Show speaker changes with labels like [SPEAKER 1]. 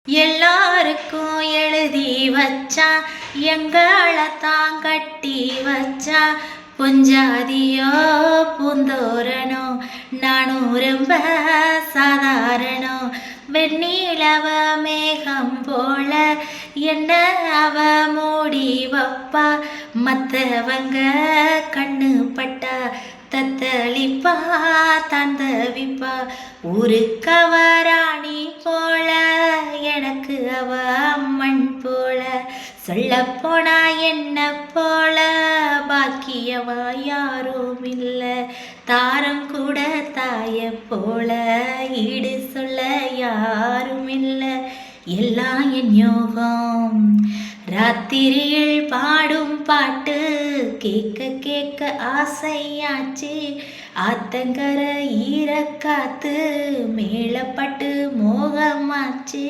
[SPEAKER 1] எல்லாருக்கும் எழுதி வச்சா எங்களத்தான் கட்டி வச்சா பொஞ்சாதியோ பூந்தோரனோ நானும் ரொம்ப சாதாரணோ வெண்ணிலவ மேகம் போல என்ன அவ மூடி வப்பா மத்தவங்க கண்ணு பட்டா தத்தளிப்பா தந்தவிப்பா ஊருக்கவராணி போல எனக்கு அவ அம்மன் போல சொல்லப்போனா என்ன போல பாக்கியவா யாரும் இல்ல தாரம் கூட தாய போல ஈடு சொல்ல யாரும் இல்ல எல்லாம் என் யோகம் ராத்திரியில் பாடும் பாட்டு கேட்க கேட்க ஆசையாச்சு ஆத்தங்கர ஈரக்காத்து மேலப்பட்டு மோகமாச்சு.